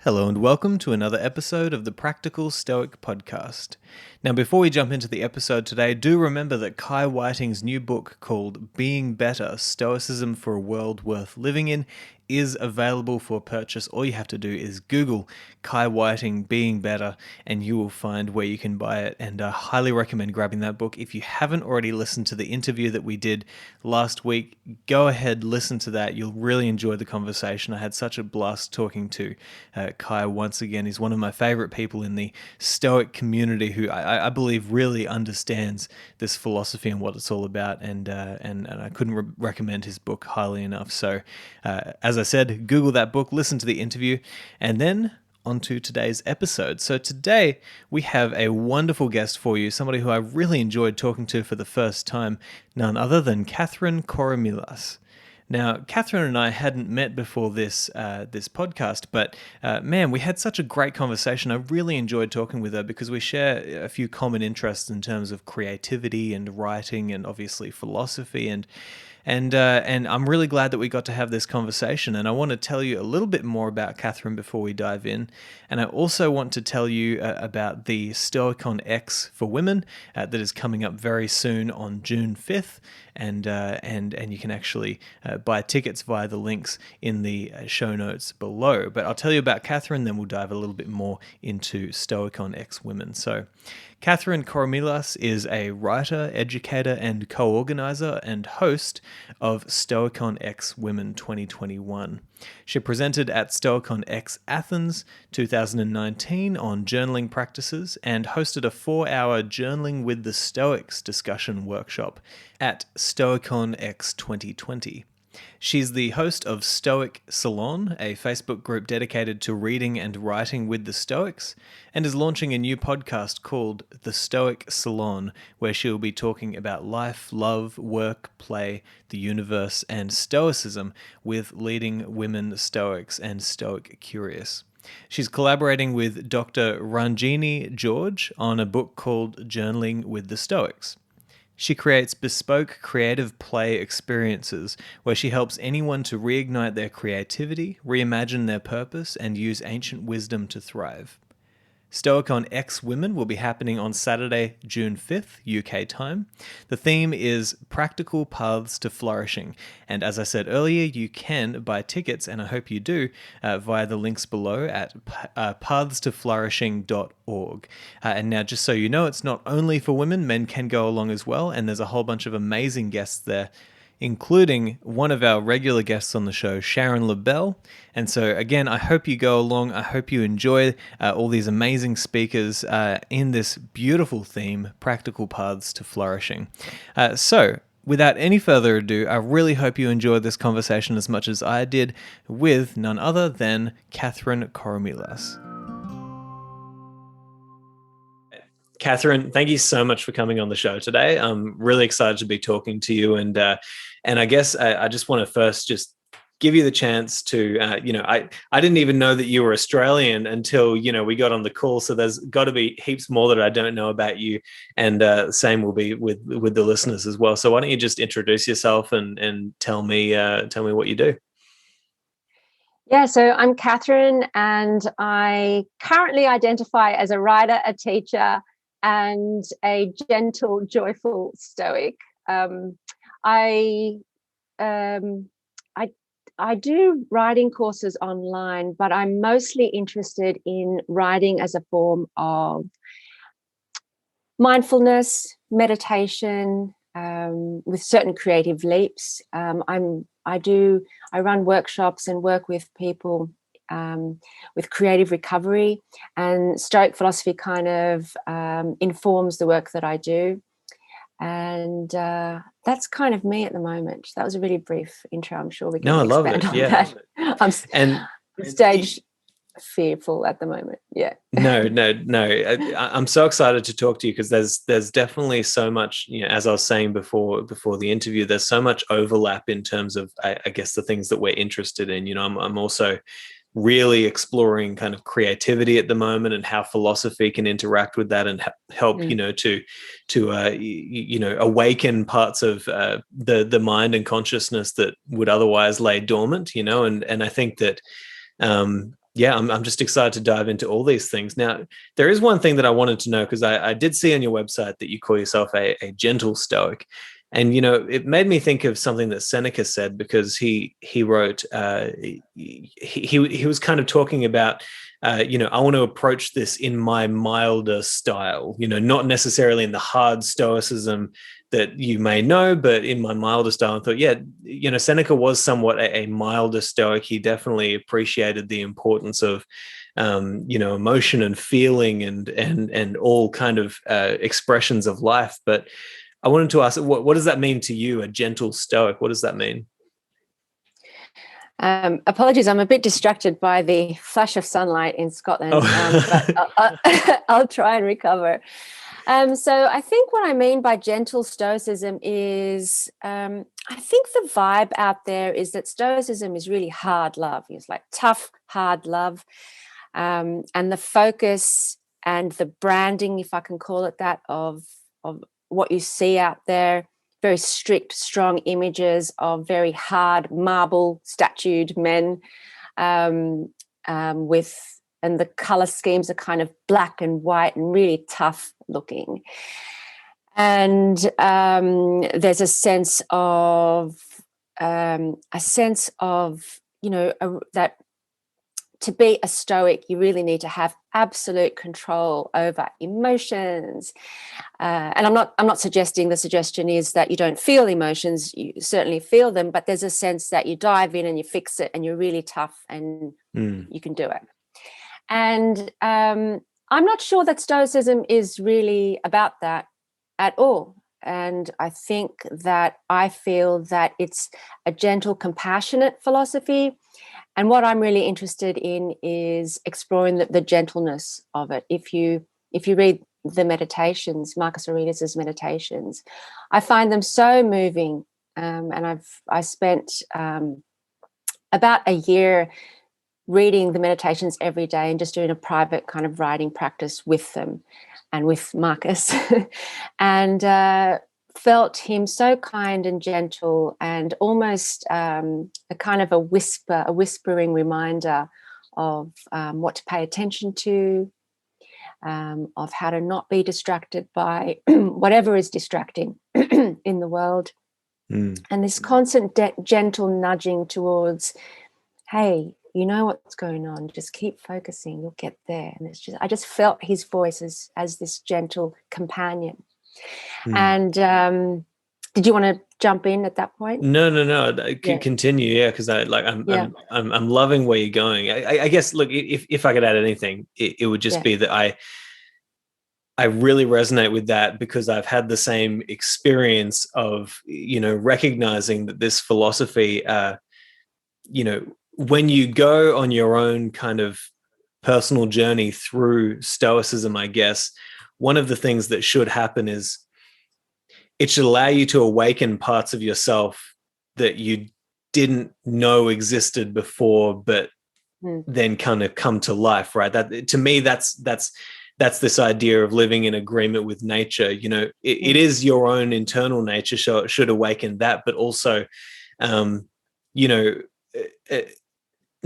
Hello and welcome to another episode of the Practical Stoic Podcast. Now, before we jump into the episode today, do remember that Kai Whiting's new book called Being Better, Stoicism for a World Worth Living In is available for purchase. All you have to do is Google Kai Whiting Being Better and you will find where you can buy it, and I highly recommend grabbing that book. If you haven't already listened to the interview that we did last week, go ahead, listen to that. You'll really enjoy the conversation. I had such a blast talking to Kai once again. He's one of my favorite people in the Stoic community who I believe really understands this philosophy and what it's all about, and I couldn't recommend his book highly enough. So as I said, Google that book, listen to the interview, and then on to today's episode. So today we have a wonderful guest for you, somebody who I really enjoyed talking to for the first time, none other than Kathryn Koromilas. Now, Kathryn and I hadn't met before this podcast, but man, we had such a great conversation. I really enjoyed talking with her because we share a few common interests in terms of creativity and writing and obviously philosophy, and I'm really glad that we got to have this conversation. And I want to tell you a little bit more about Kathryn before we dive in. And I also want to tell you about the Stoicon-x for Women that is coming up very soon on June 5th. And you can actually buy tickets via the links in the show notes below. But I'll tell you about Kathryn, then we'll dive a little bit more into Stoicon-x Women. So Kathryn Koromilas is a writer, educator, and co-organiser and host of Stoicon-x Women 2021. She presented at Stoicon-x Athens 2019 on journaling practices and hosted a 4-hour Journaling with the Stoics discussion workshop at Stoicon-x 2020. She's the host of Stoic Salon, a Facebook group dedicated to reading and writing with the Stoics, and is launching a new podcast called The Stoic Salon, where she'll be talking about life, love, work, play, the universe, and Stoicism with leading women Stoics and Stoic curious. She's collaborating with Dr Ranjini George on a book called Journaling with the Stoics. She creates bespoke creative play experiences where she helps anyone to reignite their creativity, reimagine their purpose, and use ancient wisdom to thrive. Stoicon-x Women will be happening on Saturday, June 5th, UK time. The theme is Practical Paths to Flourishing, and as I said earlier, you can buy tickets, and I hope you do, via the links below at pathstoflourishing.org. And now, just so you know, it's not only for women, men can go along as well, and there's a whole bunch of amazing guests there, including one of our regular guests on the show, Sharon LaBelle. And so again, I hope you go along. I hope you enjoy all these amazing speakers in this beautiful theme, Practical Paths to Flourishing. So without any further ado, I really hope you enjoyed this conversation as much as I did with none other than Kathryn Koromilas. Kathryn, thank you so much for coming on the show today. I'm really excited to be talking to you, and I guess I just want to first just give you the chance to, I didn't even know that you were Australian until, we got on the call. So there's got to be heaps more that I don't know about you, and same will be with the listeners as well. So why don't you just introduce yourself and tell me what you do? Yeah, so I'm Kathryn, and I currently identify as a writer, a teacher, and a gentle, joyful Stoic. I do writing courses online, but I'm mostly interested in writing as a form of mindfulness, meditation, with certain creative leaps. I run workshops and work with people with creative recovery, and Stoic philosophy kind of informs the work that I do. And that's kind of me at the moment. That was a really brief intro. I'm sure we can expand on that. I'm stage fearful at the moment. Yeah. No. I'm so excited to talk to you because there's definitely so much, as I was saying before the interview, there's so much overlap in terms of, I guess, the things that we're interested in. I'm also really exploring kind of creativity at the moment and how philosophy can interact with that and help, to awaken parts of the mind and consciousness that would otherwise lay dormant, and I think that yeah, I'm just excited to dive into all these things. Now, there is one thing that I wanted to know, because I did see on your website that you call yourself a gentle Stoic. And, it made me think of something that Seneca said, because he wrote, he was kind of talking about, I want to approach this in my milder style, not necessarily in the hard Stoicism that you may know, but in my milder style. I thought, yeah, Seneca was somewhat a milder Stoic. He definitely appreciated the importance of, emotion and feeling and all kind of expressions of life. But I wanted to ask, what does that mean to you, a gentle Stoic? What does that mean? Apologies, I'm a bit distracted by the flash of sunlight in Scotland, but I'll try and recover. So I think what I mean by gentle Stoicism is, I think the vibe out there is that Stoicism is really hard love. It's like tough, hard love. And the focus and the branding, if I can call it that, of what you see out there, very strict, strong images of very hard marble statued men and the color schemes are kind of black and white and really tough looking. And there's a sense of that to be a Stoic, you really need to have absolute control over emotions. And I'm not suggesting, the suggestion is that you don't feel emotions. You certainly feel them, but there's a sense that you dive in and you fix it and you're really tough and you can do it. And I'm not sure that Stoicism is really about that at all. And I feel that it's a gentle, compassionate philosophy. And what I'm really interested in is exploring the gentleness of it. If you read the meditations, Marcus Aurelius's meditations, I find them so moving. And I spent about a year reading the meditations every day and just doing a private kind of writing practice with them and with Marcus, and felt him so kind and gentle and almost a kind of a whispering reminder of what to pay attention to, of how to not be distracted by whatever is distracting in the world. And this constant gentle nudging towards, hey, you know what's going on, just keep focusing, you'll get there. And I just felt his voice as this gentle companion. And did you want to jump in at that point? No. Continue, yeah, because I'm loving where you're going. I guess, look, if I could add anything, it would just be that I really resonate with that, because I've had the same experience of recognizing that this philosophy, when you go on your own kind of personal journey through Stoicism, I guess one of the things that should happen is it should allow you to awaken parts of yourself that you didn't know existed before, but then kind of come to life, right? That, to me, that's this idea of living in agreement with nature. It is your own internal nature should awaken that, but also,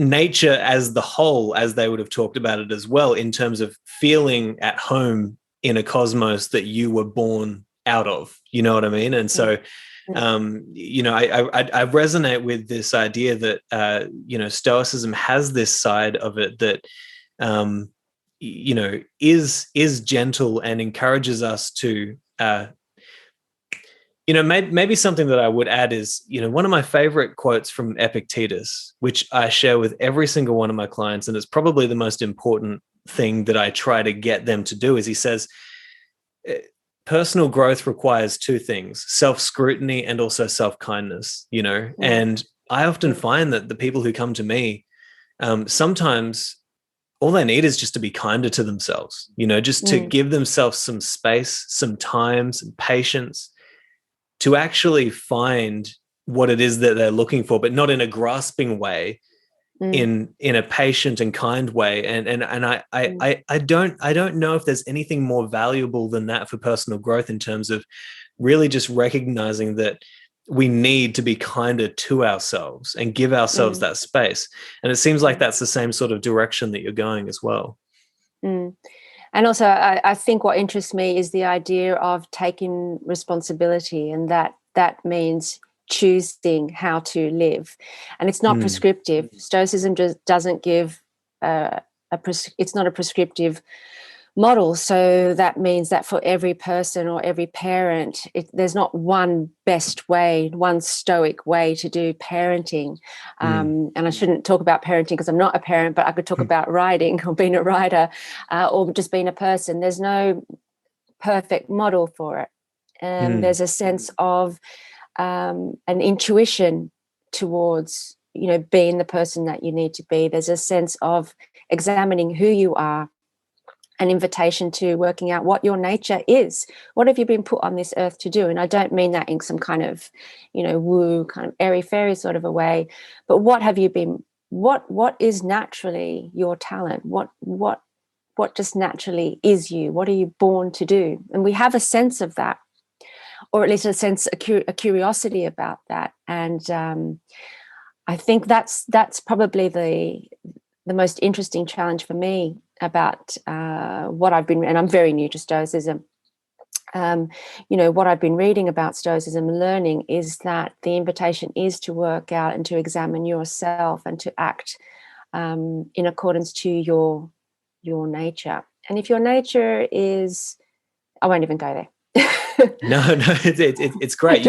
nature as the whole, as they would have talked about it as well, in terms of feeling at home in a cosmos that you were born out of, you know what I mean? And so, I resonate with this idea that, Stoicism has this side of it that, is gentle and encourages us to, maybe something that I would add is, one of my favorite quotes from Epictetus, which I share with every single one of my clients, and it's probably the most important thing that I try to get them to do, is he says, personal growth requires two things: self-scrutiny and also self-kindness, and I often find that the people who come to me, sometimes all they need is just to be kinder to themselves, just to give themselves some space, some time, some patience to actually find what it is that they're looking for, but not in a grasping way, in a patient and kind way. And I don't know if there's anything more valuable than that for personal growth, in terms of really just recognizing that we need to be kinder to ourselves and give ourselves that space. And it seems like that's the same sort of direction that you're going as well. Mm. And also, I think what interests me is the idea of taking responsibility, and that means choosing how to live. And it's not prescriptive. Stoicism just doesn't give it's not a prescriptive model. So that means that for every person or every parent, there's not one best way, one stoic way to do parenting. And I shouldn't talk about parenting because I'm not a parent, but I could talk about writing or being a writer or just being a person. There's no perfect model for it. And there's a sense of an intuition towards, being the person that you need to be. There's a sense of examining who you are, an invitation to working out what your nature is. What have you been put on this earth to do? And I don't mean that in some kind of, woo, kind of airy-fairy sort of a way, but what have you been, what is naturally your talent? What just naturally is you? What are you born to do? And we have a sense of that, or at least a curiosity about that. And I think that's probably the most interesting challenge for me about what I've been, and I'm very new to Stoicism. What I've been reading about Stoicism and learning is that the invitation is to work out and to examine yourself and to act in accordance to your nature. And if your nature is, I won't even go there. No, it's great.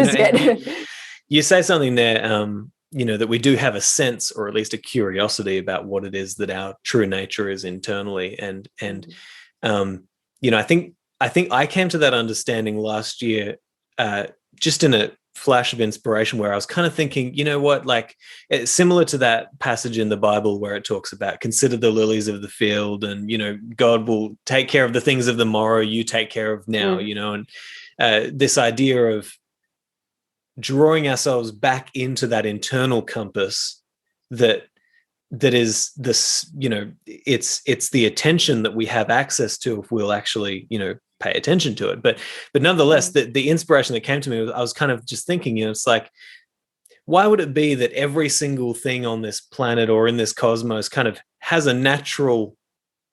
You say something there. That we do have a sense, or at least a curiosity about what it is that our true nature is internally. And I think I came to that understanding last year, just in a flash of inspiration, where I was kind of thinking, like it's similar to that passage in the Bible where it talks about consider the lilies of the field, and, God will take care of the things of the morrow, you take care of now, and this idea of drawing ourselves back into that internal compass that is this, it's the attention that we have access to if we'll actually, pay attention to it. But nonetheless, the inspiration that came to me was, I was kind of just thinking, it's like, why would it be that every single thing on this planet or in this cosmos kind of has a natural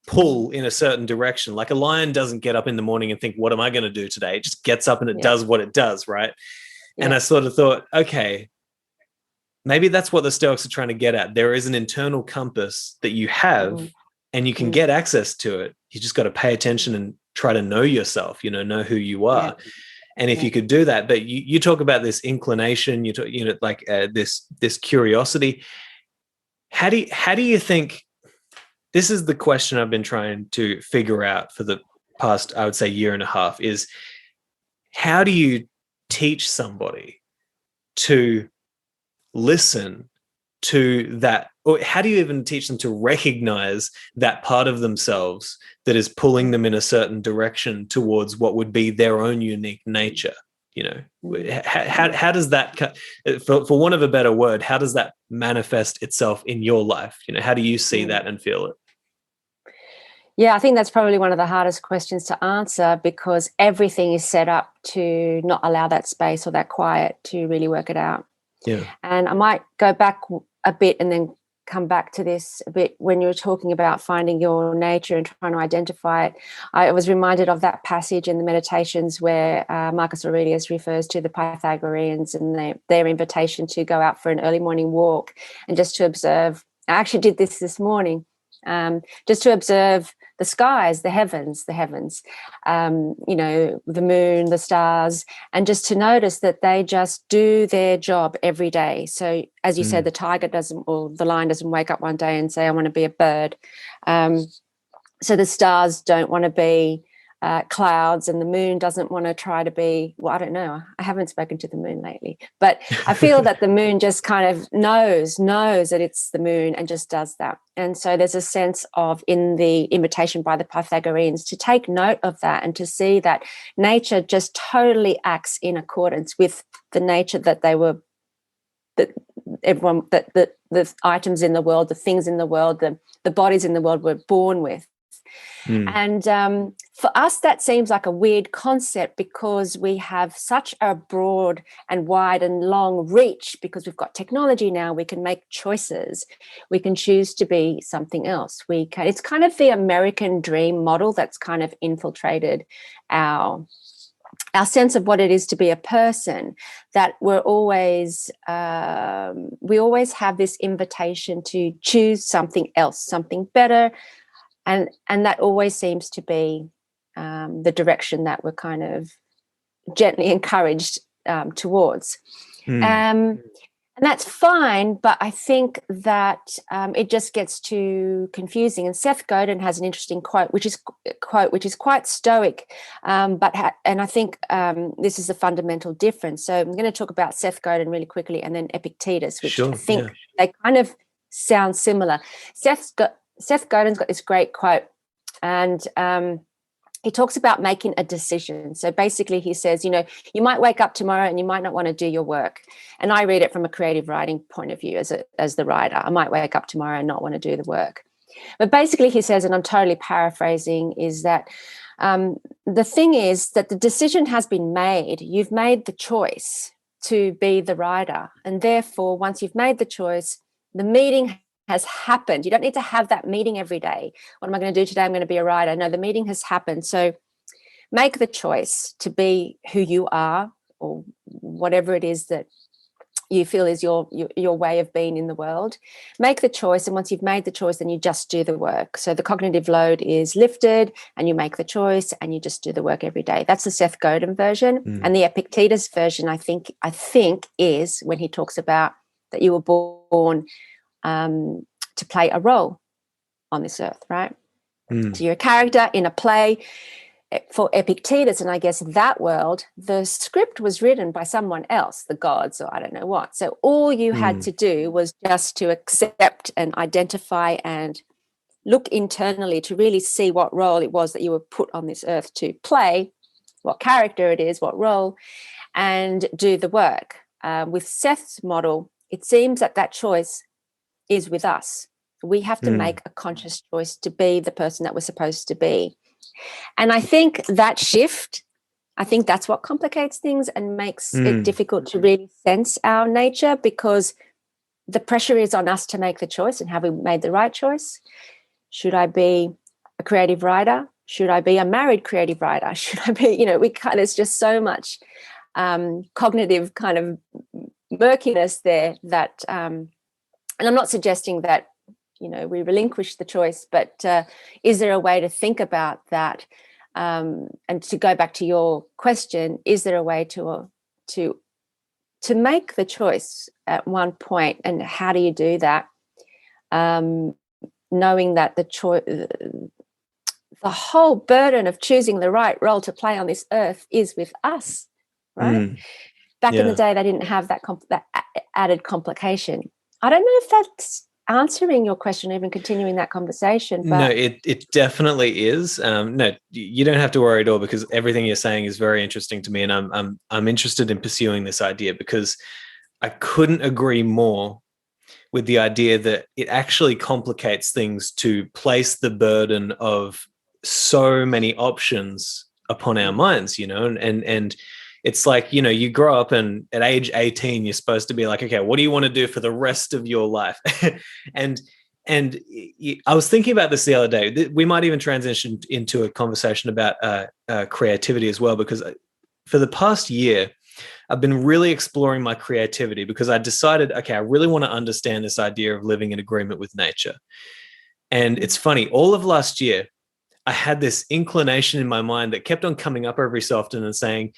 pull in a certain direction? Like a lion doesn't get up in the morning and think, what am I going to do today? It just gets up and it does what it does, right? And I sort of thought, okay, maybe that's what the Stoics are trying to get at. There is an internal compass that you have, and you can get access to it. You just got to pay attention and try to know yourself, know who you are. And if you could do that, but you talk about this inclination, you talk, like this curiosity. How do you think, this is the question I've been trying to figure out for the past, I would say, year and a half, is how do you teach somebody to listen to that, or how do you even teach them to recognize that part of themselves that is pulling them in a certain direction towards what would be their own unique nature? How does that, for want of a better word, how does that manifest itself in your life? How do you see that and feel it? Yeah, I think that's probably one of the hardest questions to answer, because everything is set up to not allow that space or that quiet to really work it out. Yeah. And I might go back a bit and then come back to this a bit. When you were talking about finding your nature and trying to identify it, I was reminded of that passage in the Meditations where Marcus Aurelius refers to the Pythagoreans and their invitation to go out for an early morning walk and just to observe. I actually did this morning, just to observe the skies, the heavens, the moon, the stars, and just to notice that they just do their job every day. So as you said, the tiger doesn't, or the lion doesn't wake up one day and say, I want to be a bird. So the stars don't want to be clouds, and the moon doesn't want to try to be, well, I don't know. I haven't spoken to the moon lately, but I feel that the moon just kind of knows that it's the moon and just does that. And so there's a sense of, in the invitation by the Pythagoreans, to take note of that and to see that nature just totally acts in accordance with the nature that they were, that everyone, that the items in the world, the things in the world, the bodies in the world were born with. And for us, that seems like a weird concept because we have such a broad and wide and long reach because we've got technology now. We can make choices. We can choose to be something else. It's kind of the American dream model that's kind of infiltrated our sense of what it is to be a person, that we always have this invitation to choose something else, something better. And that always seems to be the direction that we're kind of gently encouraged towards. And that's fine, but I think that it just gets too confusing. And Seth Godin has an interesting quote, which is quite Stoic, and I think this is a fundamental difference. So I'm going to talk about Seth Godin really quickly, and then Epictetus, which I think they kind of sound similar. Seth Godin's got this great quote, and he talks about making a decision. So basically he says, you might wake up tomorrow and you might not want to do your work. And I read it from a creative writing point of view as the writer. I might wake up tomorrow and not want to do the work. But basically he says, and I'm totally paraphrasing, is that the thing is that the decision has been made. You've made the choice to be the writer. And therefore, once you've made the choice, the meeting has happened. You don't need to have that meeting every day. What am I going to do today? I'm going to be a writer. No, the meeting has happened. So make the choice to be who you are, or whatever it is that you feel is your way of being in the world. Make the choice, and once you've made the choice, then you just do the work. So the cognitive load is lifted, and you make the choice, and you just do the work every day. That's the Seth Godin version. And the Epictetus version, I think, is when he talks about that you were born to play a role on this earth, right? So you're a character in a play. For Epictetus, and I guess that world, the script was written by someone else, the gods, or I don't know what. So all you had to do was just to accept and identify and look internally to really see what role it was that you were put on this earth to play, what character it is, what role, and do the work. With Seth's model, it seems that choice is with us. We have to make a conscious choice to be the person that we're supposed to be. And I think that shift, that's what complicates things and makes it difficult to really sense our nature, because the pressure is on us to make the choice. And have we made the right choice? Should I be a creative writer? Should I be a married creative writer? Should I be, there's just so much cognitive kind of murkiness there that, and I'm not suggesting that, we relinquish the choice, but is there a way to think about that? And to go back to your question, is there a way to make the choice at one point, and how do you do that? Knowing that the whole burden of choosing the right role to play on this earth is with us, right? Back in the day, they didn't have that added complication. I don't know if that's answering your question, even continuing that conversation. But no, it definitely is. No, you don't have to worry at all, because everything you're saying is very interesting to me, and I'm interested in pursuing this idea, because I couldn't agree more with the idea that it actually complicates things to place the burden of so many options upon our minds, and it's like, you grow up, and at age 18, you're supposed to be like, okay, what do you want to do for the rest of your life? and I was thinking about this the other day. We might even transition into a conversation about creativity as well, because for the past year, I've been really exploring my creativity, because I decided, okay, I really want to understand this idea of living in agreement with nature. And it's funny, all of last year, I had this inclination in my mind that kept on coming up every so often and saying,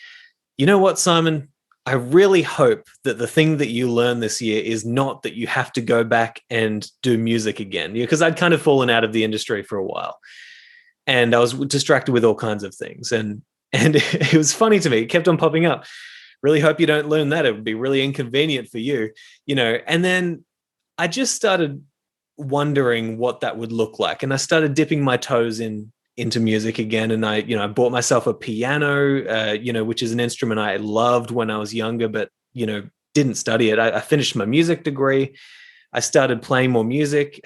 you know what, Simon, I really hope that the thing that you learn this year is not that you have to go back and do music again. Because I'd kind of fallen out of the industry for a while, and I was distracted with all kinds of things. And it was funny to me. It kept on popping up. Really hope you don't learn that. It would be really inconvenient for you, And then I just started wondering what that would look like. And I started dipping my toes into music again. And I bought myself a piano, which is an instrument I loved when I was younger, but, didn't study it. I finished my music degree, I started playing more music.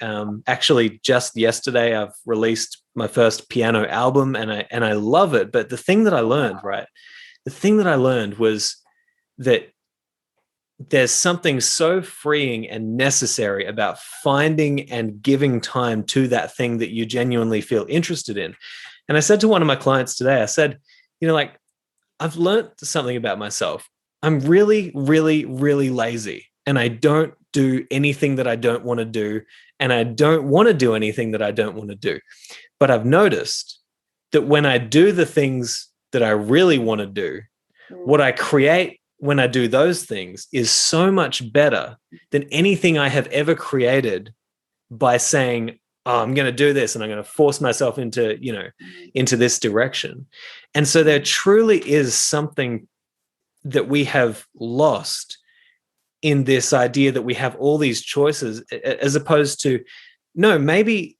Actually, just yesterday, I've released my first piano album, and I love it. But the thing that I learned, right? The thing that I learned was that there's something so freeing and necessary about finding and giving time to that thing that you genuinely feel interested in. And I said to one of my clients today, I said, like, I've learned something about myself. I'm really, really, really lazy, and I don't do anything that I don't want to do, and I don't want to do anything that I don't want to do. But I've noticed that when I do the things that I really want to do, what I create when I do those things is so much better than anything I have ever created by saying, oh, I'm going to do this and I'm going to force myself into this direction. And so there truly is something that we have lost in this idea that we have all these choices, as opposed to, no, maybe,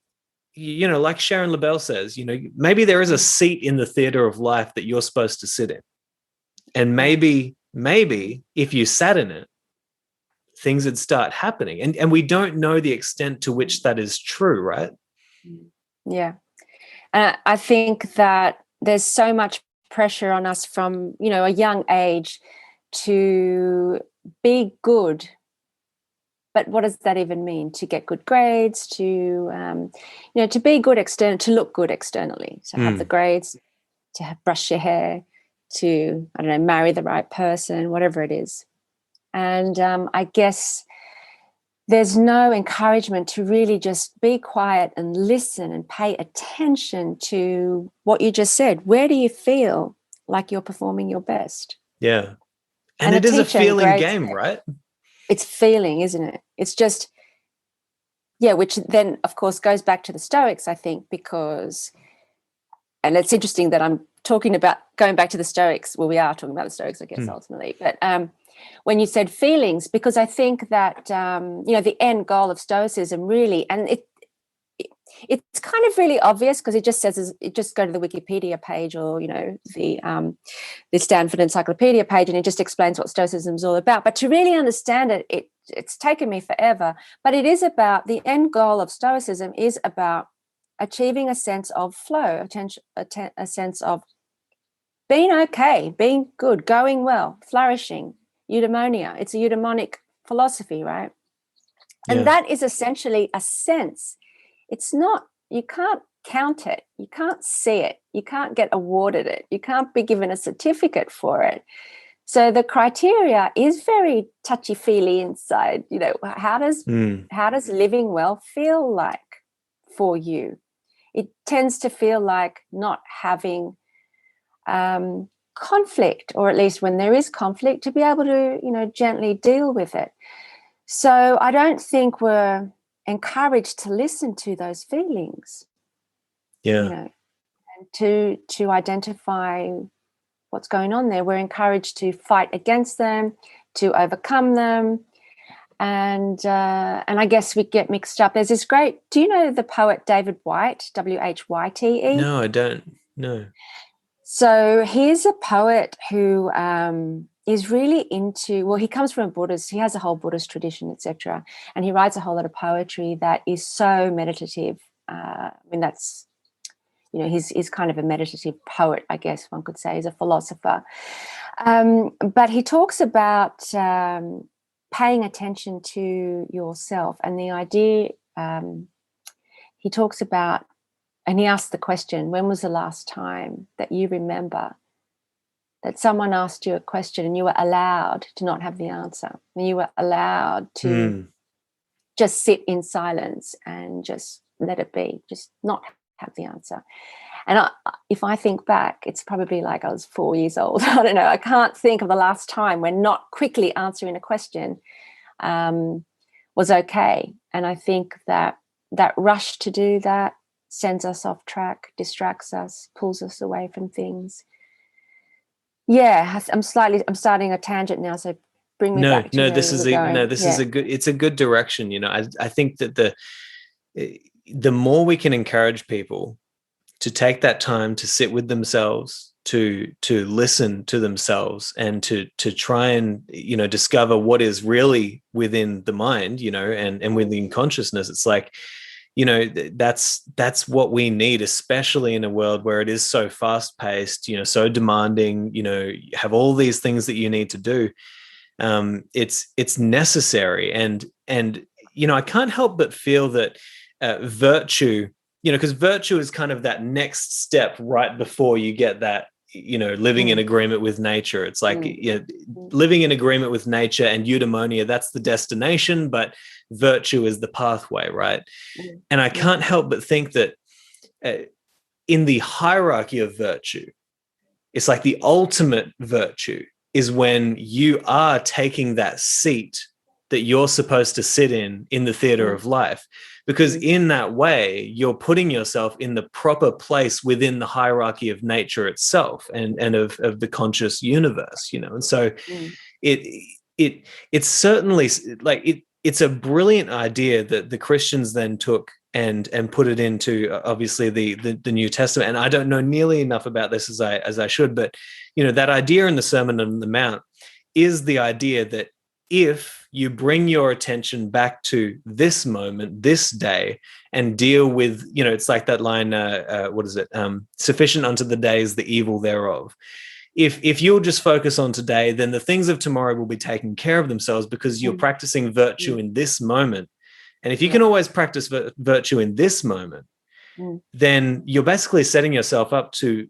like Sharon LaBelle says, maybe there is a seat in the theater of life that you're supposed to sit in. And maybe if you sat in it, things would start happening. And we don't know the extent to which that is true, right? Yeah. And I think that there's so much pressure on us from, a young age to be good. But what does that even mean? To get good grades, to be good to look good externally, to have the grades, to brush your hair, to, marry the right person, whatever it is. And I guess there's no encouragement to really just be quiet and listen and pay attention to what you just said. Where do you feel like you're performing your best? Yeah. And it is a feeling game, right? It's feeling, isn't it? It's just, which then, of course, goes back to the Stoics, I think, because, and it's interesting that I'm talking about going back to the Stoics. Well, we are talking about the Stoics, I guess, ultimately. But when you said feelings, because I think that, the end goal of Stoicism really, and it's kind of really obvious because it just says, just go to the Wikipedia page or, the Stanford Encyclopedia page, and it just explains what Stoicism is all about. But to really understand it, it's taken me forever. But it is about, the end goal of Stoicism is about achieving a sense of flow, a sense of being okay, being good, going well, flourishing, eudaimonia. It's a eudaimonic philosophy, right? And that is essentially a sense. It's not, you can't count it, you can't see it, you can't get awarded it, you can't be given a certificate for it. So the criteria is very touchy-feely inside. How does living well feel like for you? It tends to feel like not having conflict, or at least when there is conflict, to be able to, gently deal with it. So I don't think we're encouraged to listen to those feelings. And to identify what's going on there. We're encouraged to fight against them, to overcome them. And I guess we get mixed up. There's this great, do you know the poet David Whyte, Whyte? No, I don't. No. So he's a poet who is really into, well, he comes from he has a whole Buddhist tradition, etc. And he writes a whole lot of poetry that is so meditative. That's, he's kind of a meditative poet, I guess one could say. He's a philosopher. But he talks about paying attention to yourself, and the idea, he talks about, and he asks the question, when was the last time that you remember that someone asked you a question and you were allowed to not have the answer, and you were allowed to just sit in silence and just let it be, just not have the answer? And if I think back, it's probably like I was 4 years old. I don't know. I can't think of the last time when not quickly answering a question was okay. And I think that rush to do that sends us off track, distracts us, pulls us away from things. Yeah, I'm starting a tangent now, so bring me back to this is a good direction. I think that the more we can encourage people to take that time to sit with themselves, to listen to themselves and to try and, you know, discover what is really within the mind, you know, and within consciousness. It's like, you know, that's what we need, especially in a world where it is so fast paced, you know, so demanding, you know, you have all these things that you need to do. It's necessary. And, you know, I can't help but feel that virtue, you know, because virtue is kind of that next step right before you get that, you know, living in agreement with nature. It's like, you know, living in agreement with nature and eudaimonia, that's the destination, but virtue is the pathway, right? And I can't help but think that in the hierarchy of virtue, it's like the ultimate virtue is when you are taking that seat that you're supposed to sit in the theater of life. Because in that way, you're putting yourself in the proper place within the hierarchy of nature itself and of the conscious universe, you know. And so it's certainly like it's a brilliant idea that the Christians then took and put it into obviously the New Testament. And I don't know nearly enough about this as I should, but you know, that idea in the Sermon on the Mount is the idea that if you bring your attention back to this moment, this day, and deal with, you know, it's like that line, what is it? Sufficient unto the day is the evil thereof. If you'll just focus on today, then the things of tomorrow will be taken care of themselves because you're practicing virtue in this moment. And if you can always practice virtue in this moment, then you're basically setting yourself up to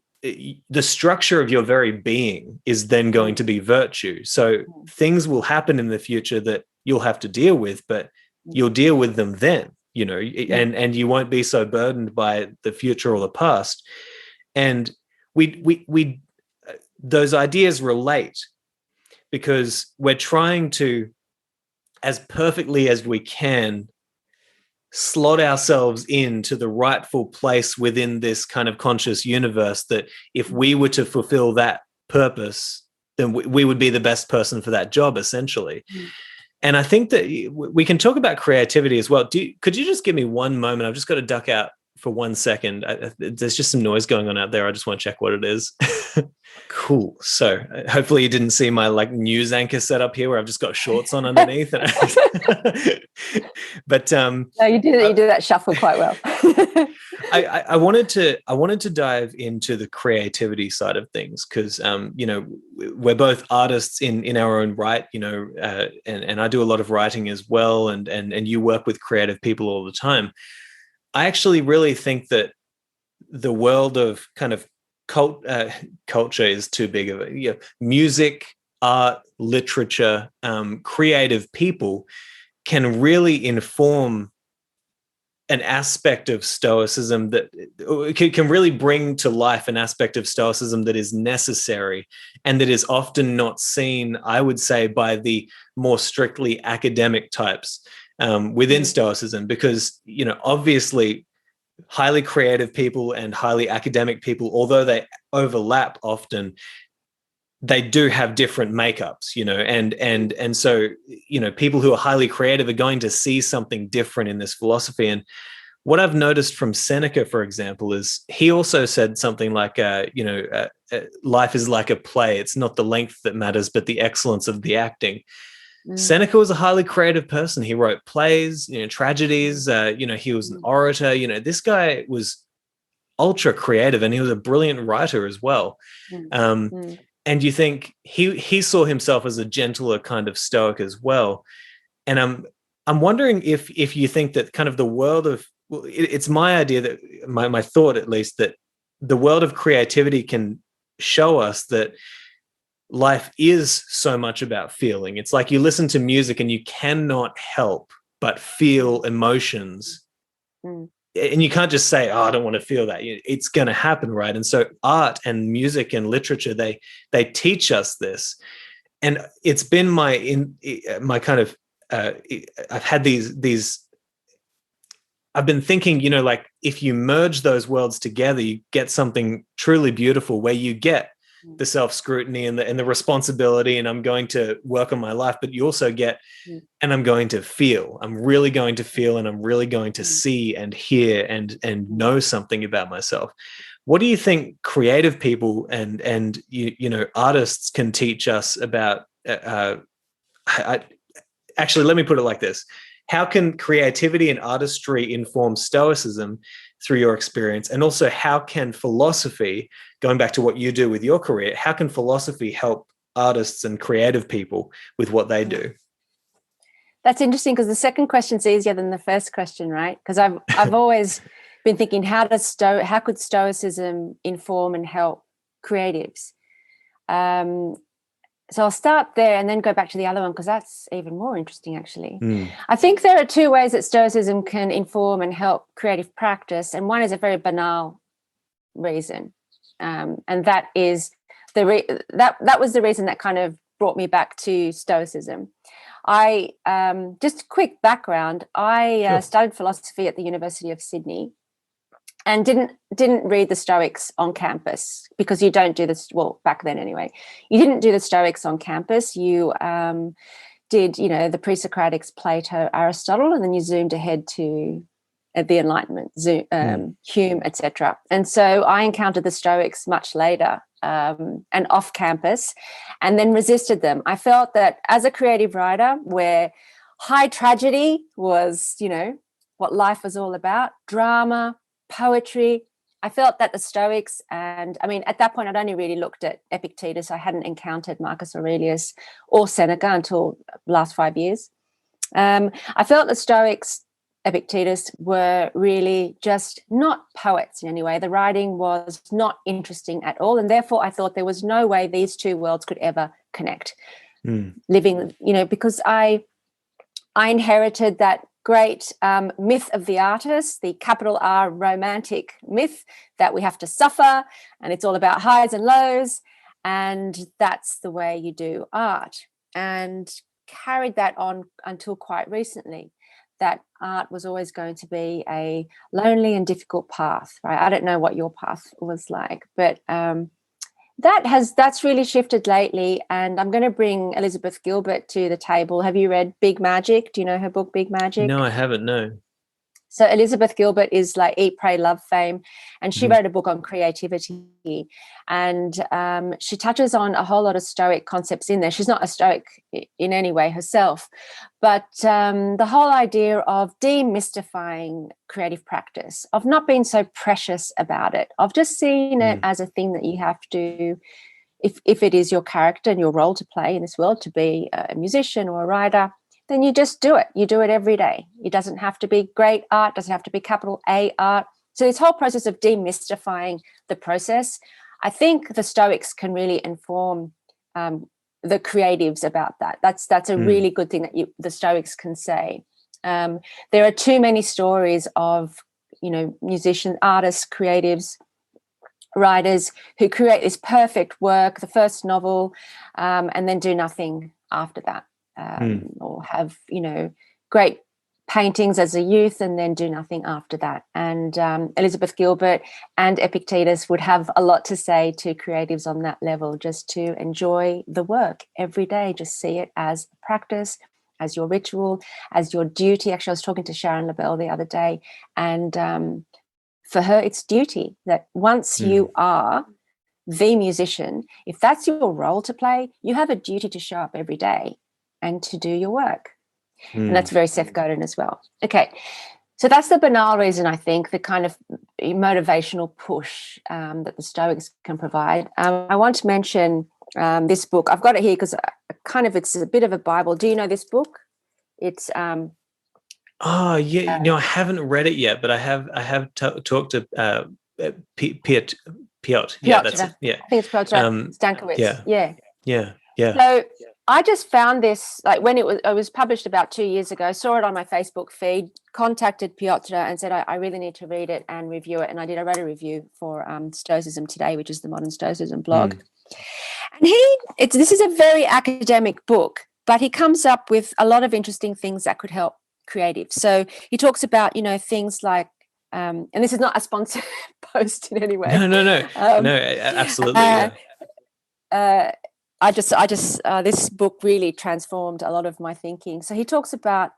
the structure of your very being is then going to be virtue. So things will happen in the future that you'll have to deal with, but you'll deal with them then, you know, and you won't be so burdened by the future or the past. And we those ideas relate because we're trying to, as perfectly as we can, slot ourselves into the rightful place within this kind of conscious universe that if we were to fulfill that purpose, then we would be the best person for that job, essentially. And I think that we can talk about creativity as well. Could you just give me one moment? I've just got to duck out for 1 second. There's just some noise going on out there. I just want to check what it is. Cool. So hopefully you didn't see my like news anchor set up here where I've just got shorts on underneath. But no, you did that shuffle quite well. I wanted to dive into the creativity side of things because you know, we're both artists in our own right, you know, and I do a lot of writing as well, and you work with creative people all the time. I actually really think that the world of kind of culture is too big of it. You know, music, art, literature, creative people can really inform an aspect of Stoicism that can really bring to life an aspect of Stoicism that is necessary and that is often not seen, I would say, by the more strictly academic types within Stoicism, because, you know, obviously highly creative people and highly academic people, although they overlap often, they do have different makeups, you know, and so, you know, people who are highly creative are going to see something different in this philosophy. And what I've noticed from Seneca, for example, is he also said something like, life is like a play. It's not the length that matters, but the excellence of the acting. Seneca was a highly creative person. He wrote plays, you know, tragedies, you know, he was an orator. You know, this guy was ultra creative and he was a brilliant writer as well. And you think he saw himself as a gentler kind of Stoic as well. And I'm wondering if you think that kind of the world of, well, it's my idea that my thought, at least, that the world of creativity can show us that life is so much about feeling. It's like you listen to music and you cannot help but feel emotions. And you can't just say, oh, I don't want to feel that. It's going to happen, right? And so art and music and literature, they teach us this. And it's been my kind of, I've had these, I've been thinking, you know, like if you merge those worlds together, you get something truly beautiful where you get the self-scrutiny and the responsibility, and I'm going to work on my life, but you also get, and I'm going to feel, I'm really going to feel, and I'm really going to see and hear and know something about myself. What do you think creative people and you know, artists can teach us about, actually, let me put it like this. How can creativity and artistry inform Stoicism through your experience? And also, how can philosophy, going back to what you do with your career, how can philosophy help artists and creative people with what they do? That's interesting, because the second question's easier than the first question, right? Because I've always been thinking, how could Stoicism inform and help creatives? So I'll start there and then go back to the other one, because that's even more interesting, actually. I think there are two ways that Stoicism can inform and help creative practice, and one is a very banal reason, and that is that was the reason that kind of brought me back to Stoicism. I just quick background. I studied philosophy at the University of Sydney, and didn't read the Stoics on campus, because you don't do this, well, back then anyway, you didn't do the Stoics on campus. You did, you know, the pre-Socratics, Plato, Aristotle, and then you zoomed ahead to the Enlightenment, Hume, etc. And so I encountered the Stoics much later, and off campus, and then resisted them. I felt that as a creative writer, where high tragedy was, you know, what life was all about, drama, poetry, I felt that the Stoics, and I mean, at that point, I'd only really looked at Epictetus. I hadn't encountered Marcus Aurelius or Seneca until the last 5 years. I felt the Stoics, Epictetus, were really just not poets in any way. The writing was not interesting at all, and therefore I thought there was no way these two worlds could ever connect. Living, you know, because I inherited that great myth of the artist, the capital R romantic myth that we have to suffer, and it's all about highs and lows, and that's the way you do art. And carried that on until quite recently, that art was always going to be a lonely and difficult path, right? I don't know what your path was like, but that's really shifted lately, and I'm going to bring Elizabeth Gilbert to the table. Have you read Big Magic? Do you know her book, Big Magic? No, I haven't, no. So Elizabeth Gilbert is like Eat, Pray, Love fame, and she wrote a book on creativity, and she touches on a whole lot of Stoic concepts in there. She's not a Stoic in any way herself, but the whole idea of demystifying creative practice, of not being so precious about it, of just seeing it as a thing that you have to, if it is your character and your role to play in this world, to be a musician or a writer, then you just do it. You do it every day. It doesn't have to be great art, doesn't have to be capital A art. So this whole process of demystifying the process, I think the Stoics can really inform the creatives about that. That's a really good thing that the Stoics can say. There are too many stories of, you know, musicians, artists, creatives, writers who create this perfect work, the first novel, and then do nothing after that. Or have, you know, great paintings as a youth and then do nothing after that. And Elizabeth Gilbert and Epictetus would have a lot to say to creatives on that level, just to enjoy the work every day, just see it as a practice, as your ritual, as your duty. Actually, I was talking to Sharon LaBelle the other day, and for her, it's duty, that once you are the musician, if that's your role to play, you have a duty to show up every day and to do your work. And that's very Seth Godin as well. Okay, so that's the banal reason, I think, the kind of motivational push that the Stoics can provide. I want to mention this book. I've got it here because it's a bit of a Bible. Do you know this book? It's oh yeah, no, I haven't read it yet, but I have talked to Piotr. Yeah, that's it. Yeah, I think it's Piotr Stankiewicz. Yeah. So I just found this, like, when it was published about 2 years ago, saw it on my Facebook feed, contacted Piotr and said, I really need to read it and review it. And I wrote a review for Stoicism Today, which is the Modern Stoicism blog. And this is a very academic book, but he comes up with a lot of interesting things that could help creatives. So he talks about, you know, things like, and this is not a sponsored post in any way. No, absolutely. this book really transformed a lot of my thinking. So he talks about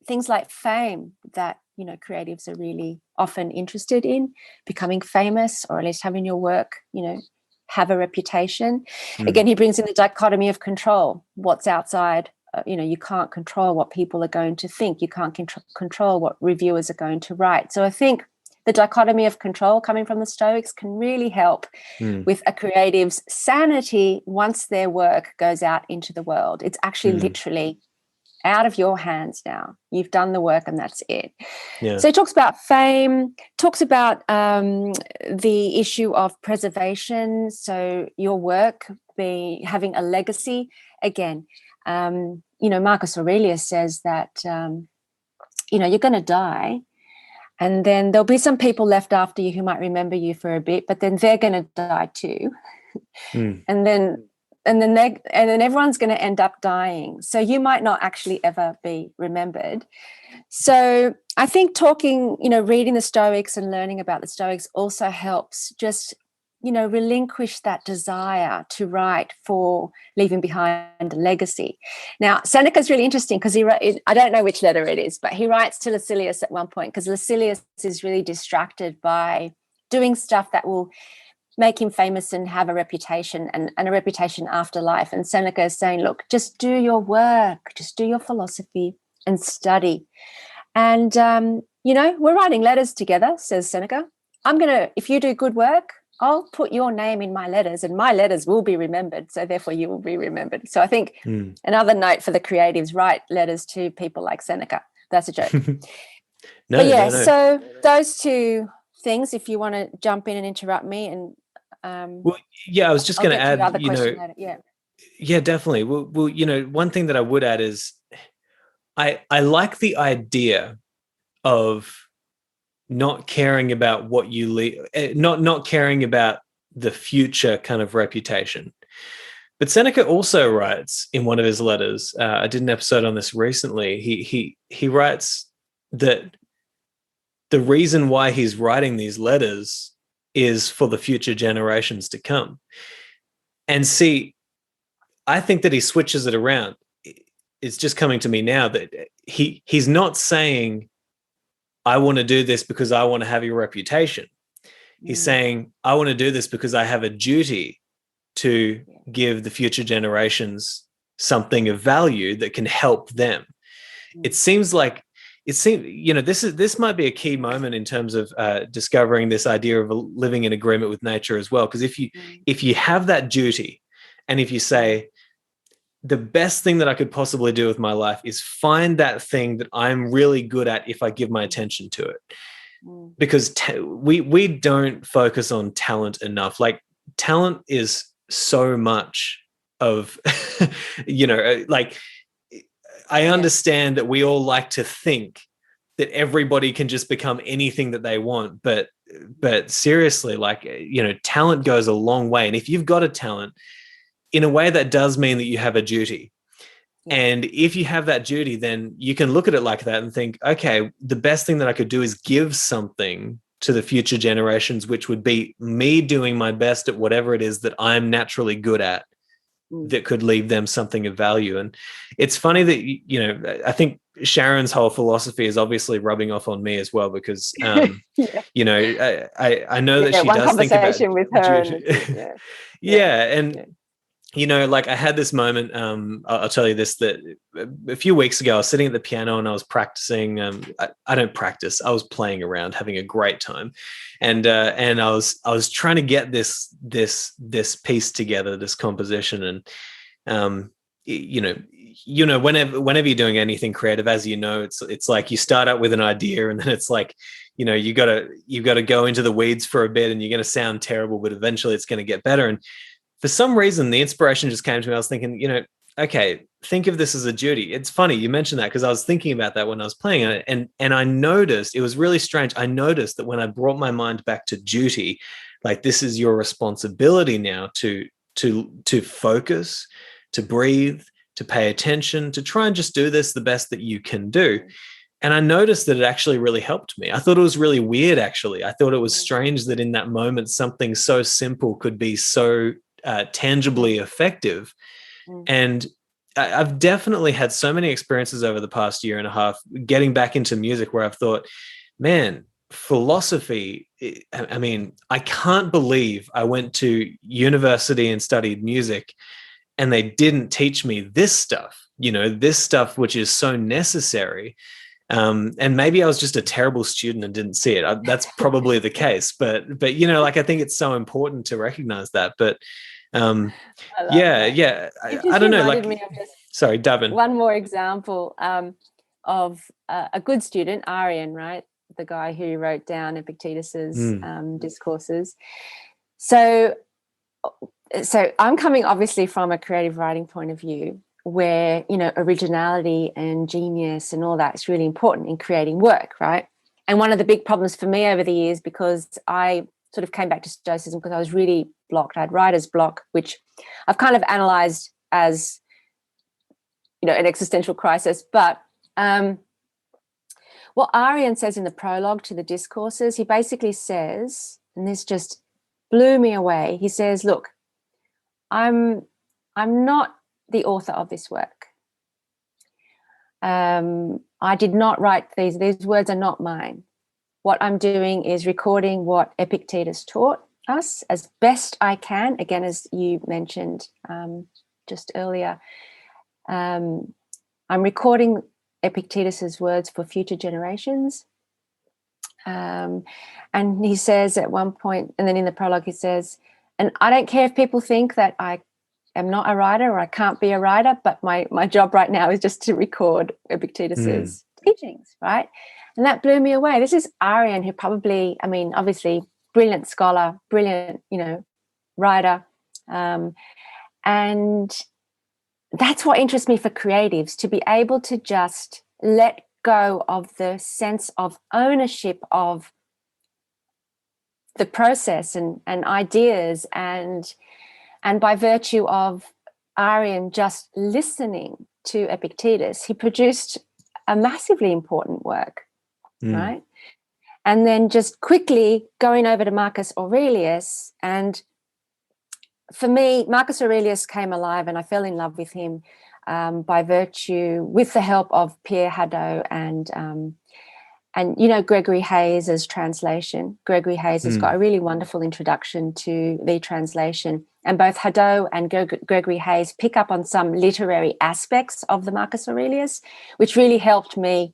things like fame that, you know, creatives are really often interested in, becoming famous, or at least having your work, you know, have a reputation. Again, he brings in the dichotomy of control. What's outside, you know, you can't control what people are going to think. You can't control what reviewers are going to write. So I think the dichotomy of control coming from the Stoics can really help with a creative's sanity once their work goes out into the world. It's actually literally out of your hands now. You've done the work and that's it. Yeah. So he talks about fame, talks about the issue of preservation. So your work having a legacy. Again, you know, Marcus Aurelius says that, you know, you're going to die, and then there'll be some people left after you who might remember you for a bit, but then they're going to die too. And then everyone's going to end up dying. So you might not actually ever be remembered. So I think talking, you know, reading the Stoics and learning about the Stoics also helps just, you know, relinquish that desire to write for leaving behind a legacy. Now, Seneca's really interesting because I don't know which letter it is, but he writes to Lucilius at one point because Lucilius is really distracted by doing stuff that will make him famous and have a reputation and a reputation after life. And Seneca is saying, look, just do your work, just do your philosophy and study. And, you know, we're writing letters together, says Seneca. If you do good work, I'll put your name in my letters and my letters will be remembered. So therefore you will be remembered. So I think another note for the creatives, write letters to people like Seneca. That's a joke. No. So those two things, if you want to jump in and interrupt me and, well, yeah, I was just going to add, you know, yeah, definitely. Well, you know, one thing that I would add is I like the idea of not caring about what you leave, not caring about the future kind of reputation. But Seneca also writes in one of his letters, I did an episode on this recently, he writes that the reason why he's writing these letters is for the future generations to come. And see, I think that he switches it around. It's just coming to me now that he's not saying, I want to do this because I want to have your reputation. He's saying, I want to do this because I have a duty to give the future generations something of value that can help them. It seems, you know, this might be a key moment in terms of discovering this idea of living in agreement with nature as well. Because if you have that duty, and if you say, the best thing that I could possibly do with my life is find that thing that I'm really good at if I give my attention to it. Because we don't focus on talent enough. Like, talent is so much of, you know, like, I understand that we all like to think that everybody can just become anything that they want. But seriously, like, you know, talent goes a long way. And if you've got a talent, in a way, that does mean that you have a duty. And if you have that duty, then you can look at it like that and think, okay, the best thing that I could do is give something to the future generations, which would be me doing my best at whatever it is that I'm naturally good at, that could leave them something of value. And it's funny that, you know, I think Sharon's whole philosophy is obviously rubbing off on me as well, because, you know, I know that she does think about with her. And you know, like, I had this moment, I'll tell you this, that a few weeks ago, I was sitting at the piano and I was practicing. I don't practice. I was playing around, having a great time. And I was trying to get this piece together, this composition. And, you know, whenever you're doing anything creative, as you know, it's like you start out with an idea, and then it's like, you know, you've got to go into the weeds for a bit, and you're going to sound terrible, but eventually it's going to get better. And for some reason, the inspiration just came to me. I was thinking, you know, okay, think of this as a duty. It's funny you mentioned that, because I was thinking about that when I was playing it, and I noticed, it was really strange. I noticed that when I brought my mind back to duty, like, this is your responsibility now to focus, to breathe, to pay attention, to try and just do this the best that you can do. And I noticed that it actually really helped me. I thought it was really weird, actually. I thought it was strange that in that moment, something so simple could be so tangibly effective. And I've definitely had so many experiences over the past year and a half getting back into music where I've thought, man, philosophy, I mean, I can't believe I went to university and studied music and they didn't teach me this stuff, this stuff which is so necessary. And maybe I was just a terrible student and didn't see it. That's probably the case. But like, I think it's so important to recognize that. But yeah. I don't know. Like, sorry, Davin. One more example of a good student, Arian, right? The guy who wrote down Epictetus's discourses. So I'm coming obviously from a creative writing point of view, where originality and genius and all that is really important in creating work, right? And one of the big problems for me over the years, because I sort of came back to Stoicism because I was really blocked. I had writer's block, which I've kind of analysed as an existential crisis. But what Arian says in the prologue to the discourses, he basically says, and this just blew me away. He says, "Look, I'm not the author of this work. I did not write these words are not mine. What I'm doing is recording what Epictetus taught us as best I can." Again, as you mentioned just earlier, I'm recording Epictetus's words for future generations. And he says at one point, and then in the prologue he says, "And I don't care if people think that I am not a writer or I can't be a writer, but my job right now is just to record Epictetus's teachings," right? And that blew me away. This is Arian, who probably, obviously brilliant scholar, brilliant, writer. And that's what interests me for creatives, to be able to just let go of the sense of ownership of the process and ideas, and by virtue of Arian just listening to Epictetus, he produced a massively important work, right? And then just quickly going over to Marcus Aurelius. And for me, Marcus Aurelius came alive and I fell in love with him by virtue, with the help of Pierre Hadot and Gregory Hayes's translation. Gregory Hayes has got a really wonderful introduction to the translation, and both Hadot and Gregory Hayes pick up on some literary aspects of the Marcus Aurelius, which really helped me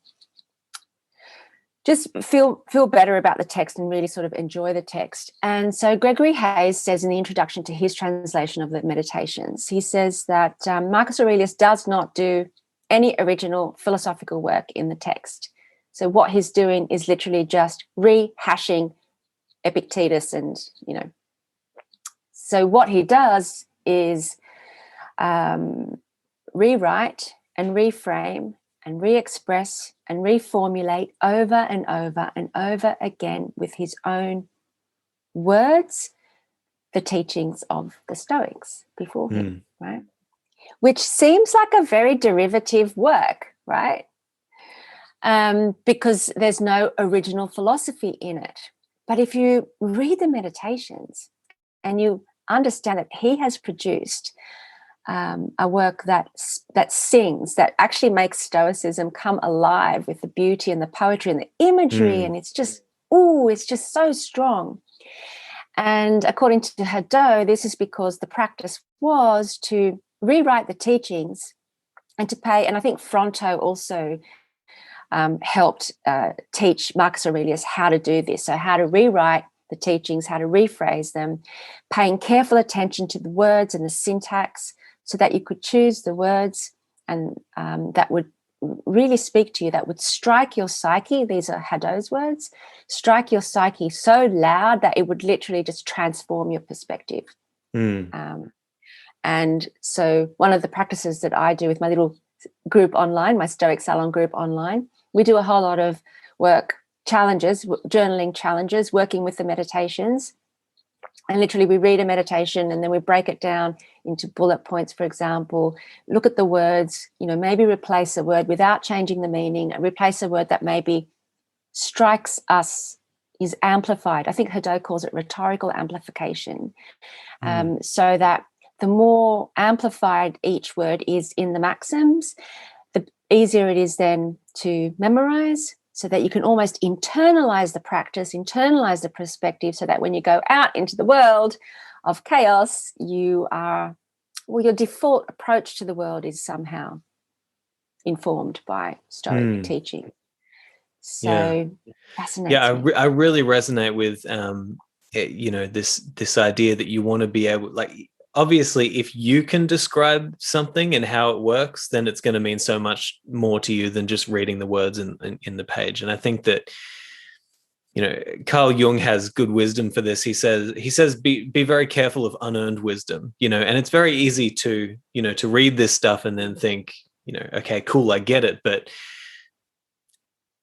just feel better about the text and really sort of enjoy the text. And so Gregory Hayes says in the introduction to his translation of the Meditations, he says that Marcus Aurelius does not do any original philosophical work in the text. So what he's doing is literally just rehashing Epictetus, and so what he does is rewrite and reframe and re-express and reformulate over and over and over again with his own words the teachings of the Stoics before him, right? Which seems like a very derivative work, right? Because there's no original philosophy in it. But if you read the Meditations and you understand that he has produced a work that sings, that actually makes Stoicism come alive with the beauty and the poetry and the imagery, and it's just so strong. And according to Hadot, this is because the practice was to rewrite the teachings and to pay, and I think Fronto also helped teach Marcus Aurelius how to do this, so how to rewrite the teachings, how to rephrase them, paying careful attention to the words and the syntax so that you could choose the words and that would really speak to you, that would strike your psyche. These are Hadot's words, strike your psyche so loud that it would literally just transform your perspective. And so one of the practices that I do with my little group online, my Stoic Salon group online, we do a whole lot of work, challenges, journaling challenges, working with the Meditations. And literally we read a meditation and then we break it down into bullet points, for example, look at the words, maybe replace a word without changing the meaning, replace a word that maybe strikes us is amplified. I think Hadot calls it rhetorical amplification. So that the more amplified each word is in the maxims, the easier it is then to memorize, so that you can almost internalize the practice, internalize the perspective, so that when you go out into the world of chaos, your default approach to the world is somehow informed by Stoic teaching. So fascinating. Yeah, I really resonate with this idea that you want to be able, like, obviously if you can describe something and how it works, then it's going to mean so much more to you than just reading the words in the page. And I think that, Carl Jung has good wisdom for this. He says be very careful of unearned wisdom, and it's very easy to read this stuff and then think, okay, cool, I get it. But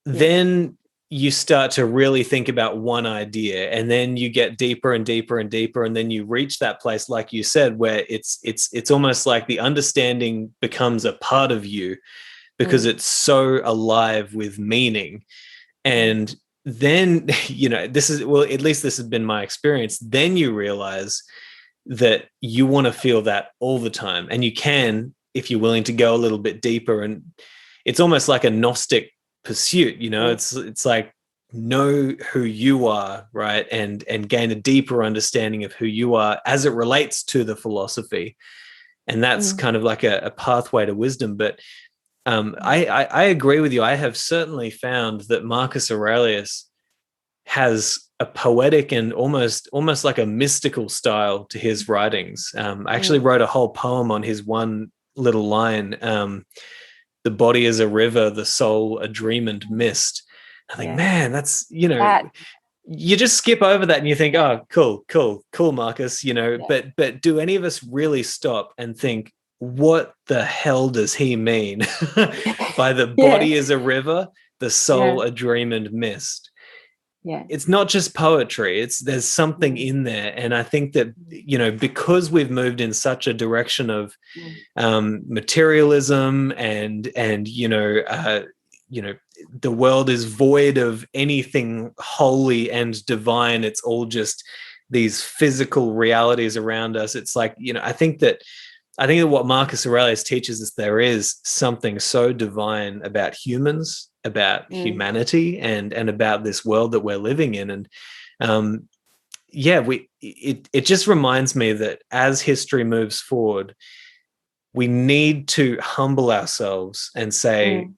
then you start to really think about one idea, and then you get deeper and deeper and deeper, and then you reach that place, like you said, where it's almost like the understanding becomes a part of you because it's so alive with meaning. And then, this is, well, at least this has been my experience. Then you realize that you want to feel that all the time, and you can, if you're willing to go a little bit deeper. And it's almost like a Gnostic pursuit, it's like, know who you are, right, and gain a deeper understanding of who you are as it relates to the philosophy. And that's kind of like a pathway to wisdom. But I agree with you. I have certainly found that Marcus Aurelius has a poetic and almost like a mystical style to his writings. I actually wrote a whole poem on his one little line, the body is a river, the soul a dream and mist. I think, man, that's, you just skip over that and you think, oh, cool, Marcus, but do any of us really stop and think, what the hell does he mean by the body is a river, the soul a dream and mist? It's not just poetry. There's something in there. And I think that, because we've moved in such a direction of materialism and the world is void of anything holy and divine. It's all just these physical realities around us. It's like, I think that what Marcus Aurelius teaches us, there is something so divine about humans, about humanity, and about this world that we're living in. And it just reminds me that as history moves forward, we need to humble ourselves and say,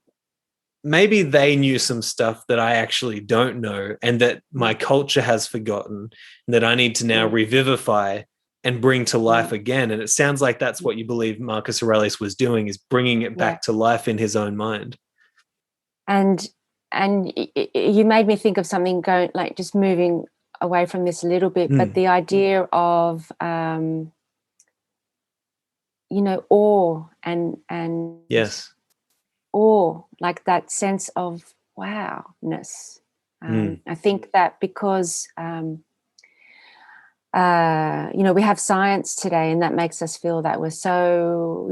maybe they knew some stuff that I actually don't know, and that my culture has forgotten, and that I need to now revivify and bring to life again. And it sounds like that's what you believe Marcus Aurelius was doing, is bringing it back to life in his own mind. And you made me think of something, going, like, just moving away from this a little bit, but the idea of awe and awe, like that sense of wowness. I think that because we have science today, and that makes us feel that we're so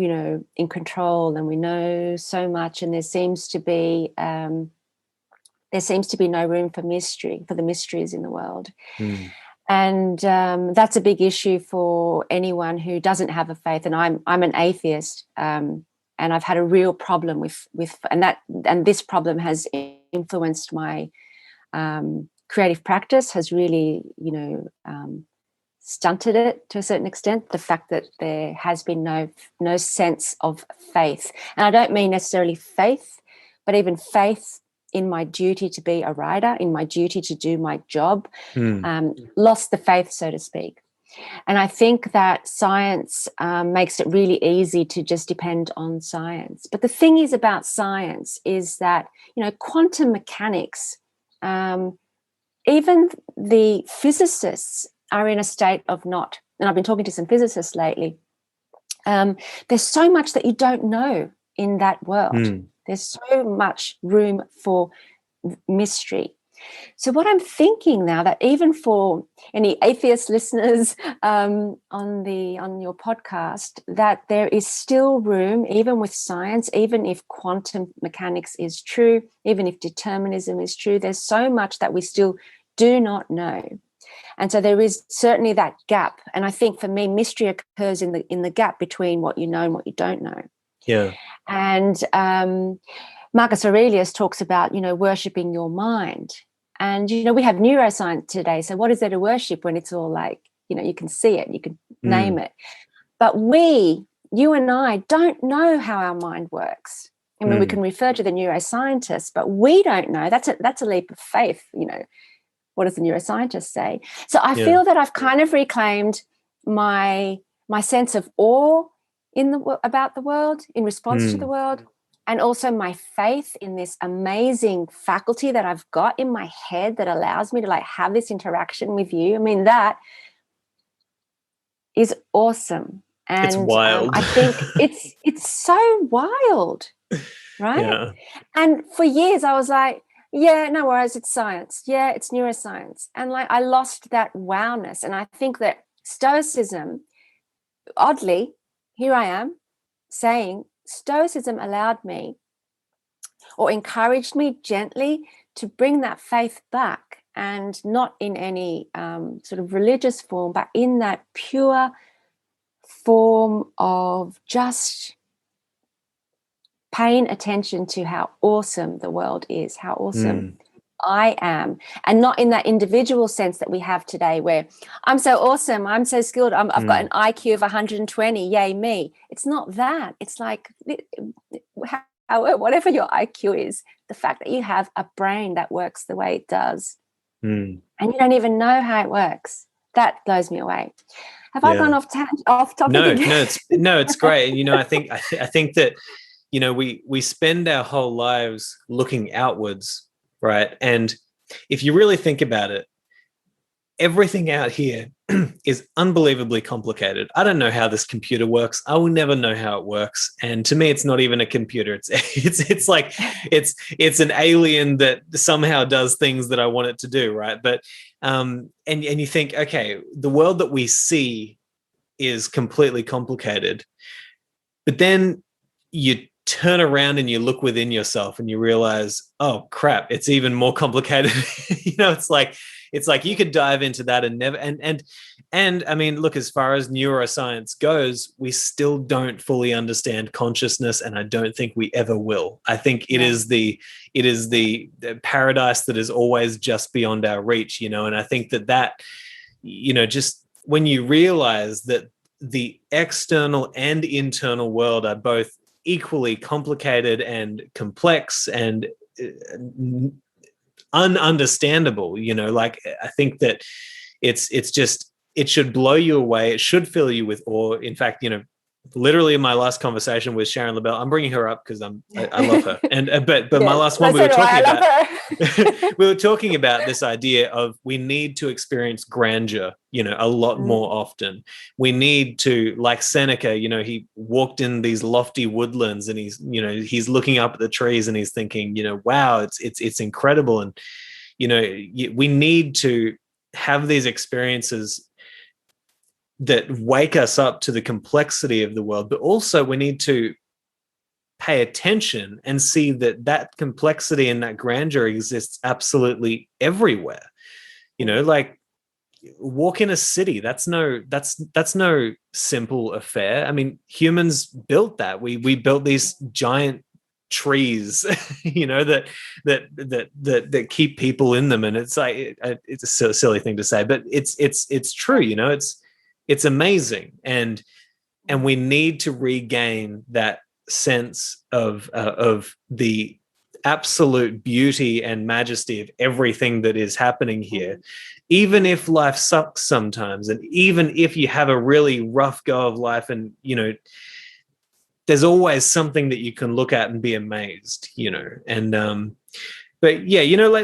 in control, and we know so much, and there seems to be no room for the mysteries in the world. And that's a big issue for anyone who doesn't have a faith. And I'm an atheist, and I've had a real problem with this problem has influenced my creative practice, has really stunted it to a certain extent, the fact that there has been no sense of faith. And I don't mean necessarily faith, but even faith in my duty to be a writer, in my duty to do my job, lost the faith, so to speak. And I think that science makes it really easy to just depend on science. But the thing is about science is that, quantum mechanics, even the physicists are in a state of not, and I've been talking to some physicists lately, there's so much that you don't know in that world. There's so much room for mystery. So what I'm thinking now, that even for any atheist listeners on your podcast, that there is still room, even with science, even if quantum mechanics is true, even if determinism is true, there's so much that we still do not know. And so there is certainly that gap. And I think for me, mystery occurs in the gap between what you know and what you don't know. Yeah. And Marcus Aurelius talks about, worshipping your mind. And, we have neuroscience today. So what is there to worship when it's all like, you can see it, you can name it. But you and I don't know how our mind works. I mean, we can refer to the neuroscientists, but we don't know. That's a leap of faith, What does the neuroscientist say? So I feel that I've kind of reclaimed my sense of awe about the world, in response to the world, and also my faith in this amazing faculty that I've got in my head that allows me to have this interaction with you. I mean, that is awesome. And it's wild. I think it's so wild, right? Yeah. And for years I was like, yeah, no worries, it's science. Yeah, it's neuroscience. And I lost that wowness. And I think that Stoicism, oddly, here I am saying Stoicism allowed me or encouraged me gently to bring that faith back, and not in any sort of religious form, but in that pure form of just paying attention to how awesome the world is, how awesome I am, and not in that individual sense that we have today where I'm so awesome, I'm so skilled, I've got an IQ of 120, yay me. It's not that. It's like whatever your IQ is, the fact that you have a brain that works the way it does and you don't even know how it works, that blows me away. Have I gone off topic? No, it's great. I think that we spend our whole lives looking outwards, right? And if you really think about it, everything out here is unbelievably complicated. I don't know how this computer works. I will never know how it works. And to me, it's not even a computer. It's like it's an alien that somehow does things that I want it to do, right? But and you think, okay, the world that we see is completely complicated, but then you turn around and you look within yourself and you realize, oh crap, it's even more complicated. It's like you could dive into that and never and I mean, look, as far as neuroscience goes, we still don't fully understand consciousness, and I don't think we ever will. I think it is the paradise that is always just beyond our reach, and I think that just when you realize that the external and internal world are both equally complicated and complex and ununderstandable, I think that it should blow you away. It should fill you with awe. In fact, literally in my last conversation with Sharon LaBelle, I'm bringing her up because I love her. And but my last one, we were talking about this idea of we need to experience grandeur, a lot more often. We need to, like Seneca, he walked in these lofty woodlands and he's looking up at the trees and he's thinking, wow, it's incredible. And, we need to have these experiences that wake us up to the complexity of the world, but also we need to pay attention and see that complexity and that grandeur exists absolutely everywhere. Like walk in a city, that's no simple affair. I mean, humans built that. We built these giant trees, that keep people in them, and it's like it's a silly thing to say, but it's true. It's amazing, and we need to regain that sense of the absolute beauty and majesty of everything that is happening here, even if life sucks sometimes, and even if you have a really rough go of life, and there's always something that you can look at and be amazed, and but yeah,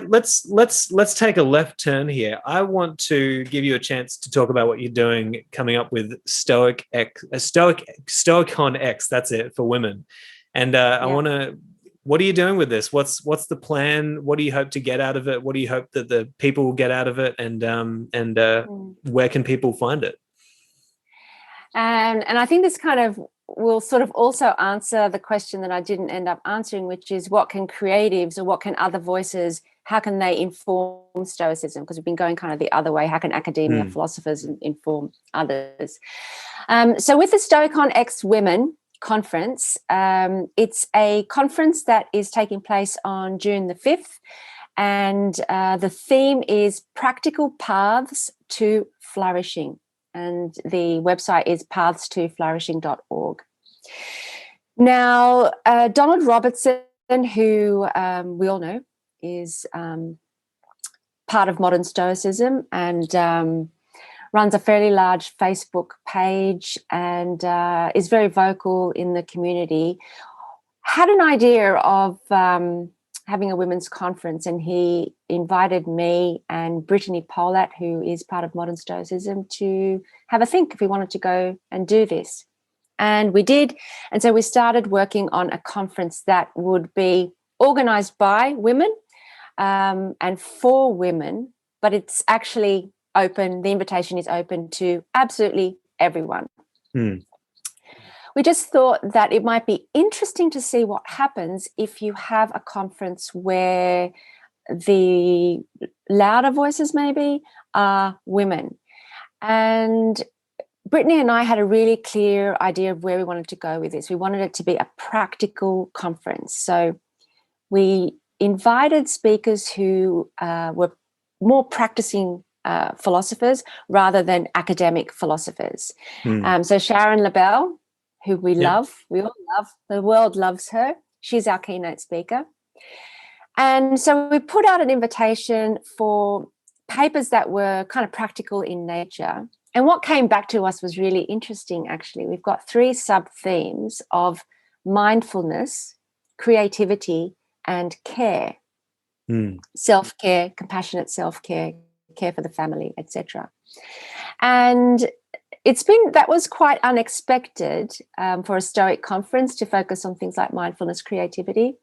let's take a left turn here. I want to give you a chance to talk about what you're doing coming up with Stoicon-x, that's it, for women. And I want to, what are you doing with this? What's the plan? What do you hope to get out of it? What do you hope that the people will get out of it? And where can people find it? And I think this kind of will sort of also answer the question that I didn't end up answering, which is what can creatives or what can other voices, how can they inform Stoicism? Because we've been going kind of the other way. How can academia, philosophers inform others? So with the Stoicon-x Women conference, it's a conference that is taking place on June the 5th. And the theme is Practical Paths to Flourishing. And the website is pathstoflourishing.org. Now, Donald Robertson, who we all know is part of modern Stoicism and runs a fairly large Facebook page and is very vocal in the community, had an idea of having a women's conference, and he invited me and Brittany Polat, who is part of modern Stoicism, to have a think if we wanted to go and do this. And we did. And so we started working on a conference that would be organised by women and for women, but it's actually open. The invitation is open to absolutely everyone. We just thought that it might be interesting to see what happens if you have a conference where the louder voices maybe are women. And Brittany and I had a really clear idea of where we wanted to go with this. We wanted it to be a practical conference. So we invited speakers who were more practicing philosophers rather than academic philosophers. So Sharon Labelle, who we love, we all love, the world loves her. She's our keynote speaker. And so we put out an invitation for papers that were kind of practical in nature. And what came back to us was really interesting, actually. We've got 3 sub-themes of mindfulness, creativity, and care. Self-care, compassionate self-care, care for the family, etc. And that was quite unexpected for a Stoic conference to focus on things like mindfulness, creativity.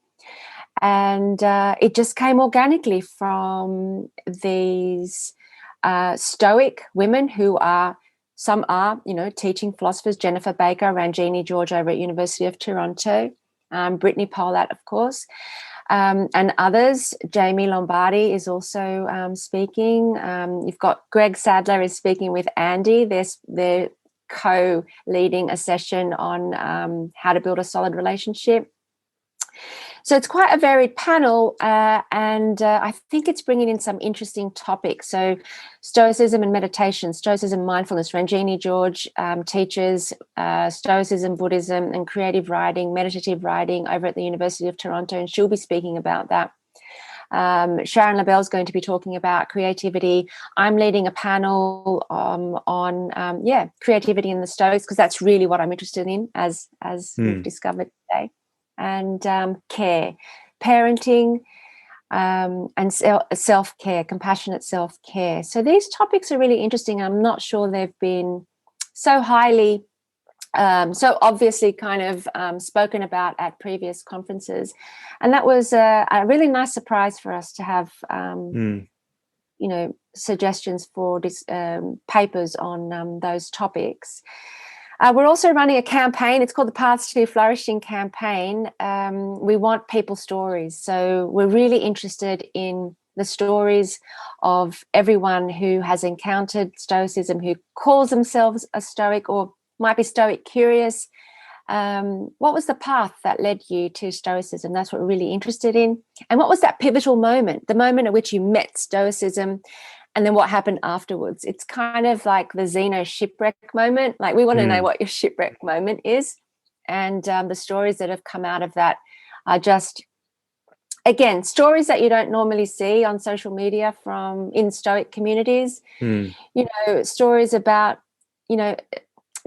And it just came organically from these Stoic women who some are, teaching philosophers, Jennifer Baker, Ranjini George over at University of Toronto, Brittany Polat, of course, and others. Jamie Lombardi is also speaking. You've got Greg Sadler is speaking with Andy. They're co-leading a session on how to build a solid relationship. So it's quite a varied panel, and I think it's bringing in some interesting topics. So Stoicism and meditation, Stoicism, mindfulness. Ranjini George teaches Stoicism, Buddhism, and creative writing, meditative writing over at the University of Toronto, and she'll be speaking about that. Sharon Labelle is going to be talking about creativity. I'm leading a panel on creativity in the Stoics, because that's really what I'm interested in, as we've discovered today. And care, parenting, and self-care, compassionate self-care. So these topics are really interesting. I'm not sure they've been so highly, so obviously kind of spoken about at previous conferences. And that was a really nice surprise for us to have, suggestions for papers on those topics. We're also running a campaign. It's called the Paths to Flourishing campaign. We want people's stories. So we're really interested in the stories of everyone who has encountered Stoicism, who calls themselves a Stoic or might be Stoic curious. What was the path that led you to Stoicism? That's what we're really interested in. And what was that pivotal moment, the moment at which you met Stoicism? And then what happened afterwards? It's kind of like the Zeno shipwreck moment. Like, we want to know what your shipwreck moment is. And the stories that have come out of that are just, again, stories that you don't normally see on social media in Stoic communities. Stories about,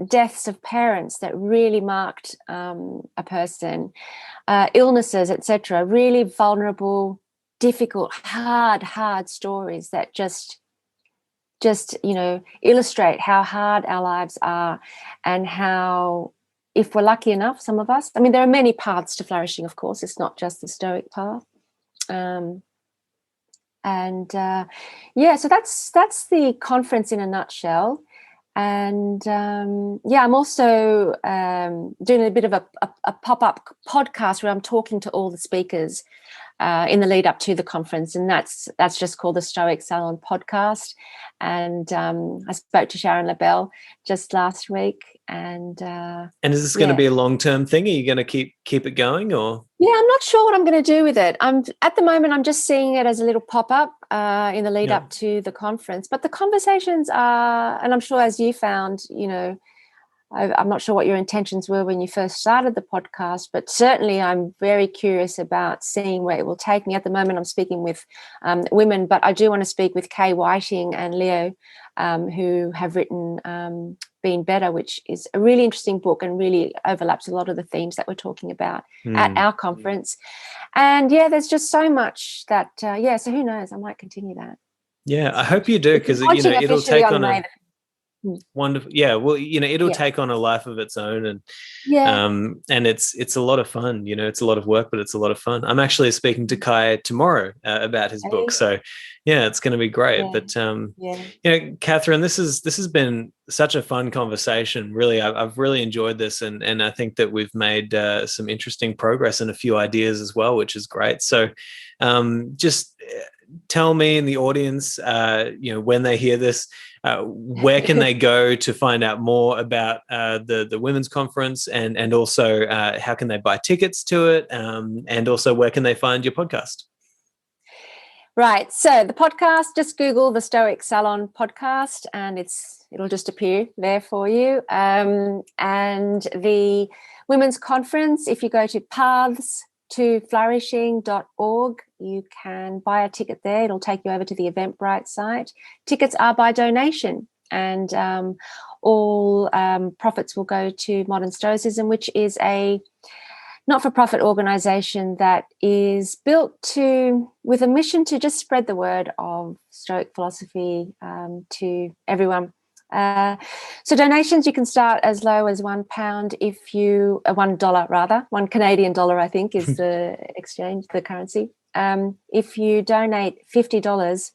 deaths of parents that really marked a person, illnesses, etc. Really vulnerable, difficult, hard stories that just illustrate how hard our lives are, and how, if we're lucky enough, some of us, there are many paths to flourishing, of course. It's not just the Stoic path. So that's the conference in a nutshell. And I'm also doing a bit of a pop-up podcast where I'm talking to all the speakers in the lead up to the conference, and that's just called the Stoic Salon podcast. And I spoke to Sharon LaBelle just last week. And is this going to be a long-term thing? Are you going to keep it going, or? Yeah, I'm not sure what I'm going to do with it. At the moment, I'm just seeing it as a little pop-up in the lead up to the conference. But the conversations are, and I'm sure as you found, I'm not sure what your intentions were when you first started the podcast, but certainly I'm very curious about seeing where it will take me. At the moment, I'm speaking with women, but I do want to speak with Kay Whiting and Leo, who have written Being Better, which is a really interesting book and really overlaps a lot of the themes that we're talking about at our conference. And there's just so much that, so who knows, I might continue that. Yeah, I hope you do, because it'll take on a wonderful, well, it'll take on a life of its own, and it's a lot of fun. It's a lot of work, but it's a lot of fun. I'm actually speaking to Kai tomorrow about his book, so it's going to be great. But Kathryn, this has been such a fun conversation. Really, I've really enjoyed this, and I think that we've made some interesting progress and a few ideas as well, which is great. So just tell me and the audience, when they hear this, where can they go to find out more about the women's conference, and also how can they buy tickets to it, and also where can they find your podcast? Right, so the podcast, just Google the Stoic Salon podcast and it'll just appear there for you. And the women's conference, if you go to paths2flourishing.org, you can buy a ticket there. It'll take you over to the Eventbrite site. Tickets are by donation, and all profits will go to Modern Stoicism, which is a not-for-profit organisation that is built with a mission to just spread the word of Stoic philosophy to everyone. So donations, you can start as low as £1 $1 rather, $1 Canadian, I think, is the exchange, the currency. If you donate $50,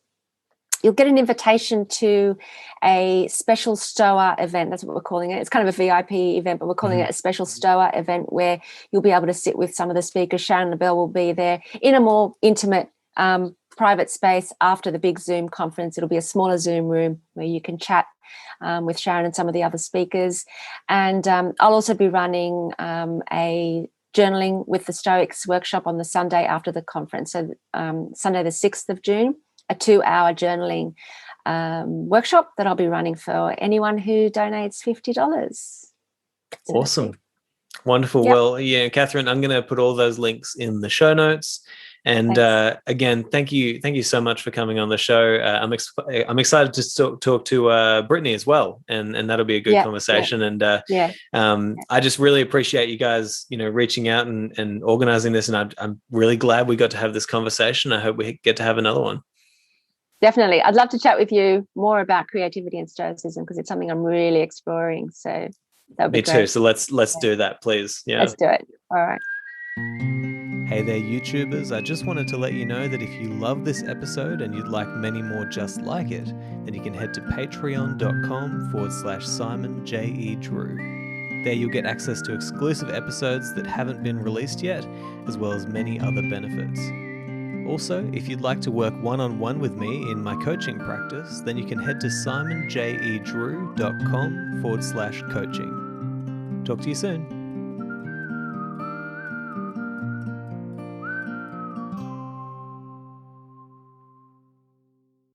you'll get an invitation to a special Stoa event. That's what we're calling it. It's kind of a VIP event, but we're calling it a special Stoa event, where you'll be able to sit with some of the speakers. Sharon LaBelle will be there in a more intimate, private space after the big Zoom conference. It'll be a smaller Zoom room where you can chat with Sharon and some of the other speakers. And I'll also be running a journaling with the Stoics workshop on the Sunday after the conference. So Sunday the 6th of June, a 2-hour journaling workshop that I'll be running for anyone who donates $50. Awesome. Wonderful. Yep. Well, Kathryn, I'm going to put all those links in the show notes. And again, thank you so much for coming on the show. I'm excited to talk to Brittany as well, and that'll be a good conversation. And I just really appreciate you guys, reaching out and organizing this. And I'm really glad we got to have this conversation. I hope we get to have another one. Definitely. I'd love to chat with you more about creativity and Stoicism, because it's something I'm really exploring. So that would be great. Me too. So let's do that, please. Yeah. Let's do it. All right. Hey there, YouTubers. I just wanted to let you know that if you love this episode and you'd like many more just like it, then you can head to patreon.com/Simon J.E. Drew. There you'll get access to exclusive episodes that haven't been released yet, as well as many other benefits. Also, if you'd like to work one-on-one with me in my coaching practice, then you can head to simonjedrew.com/coaching. Talk to you soon.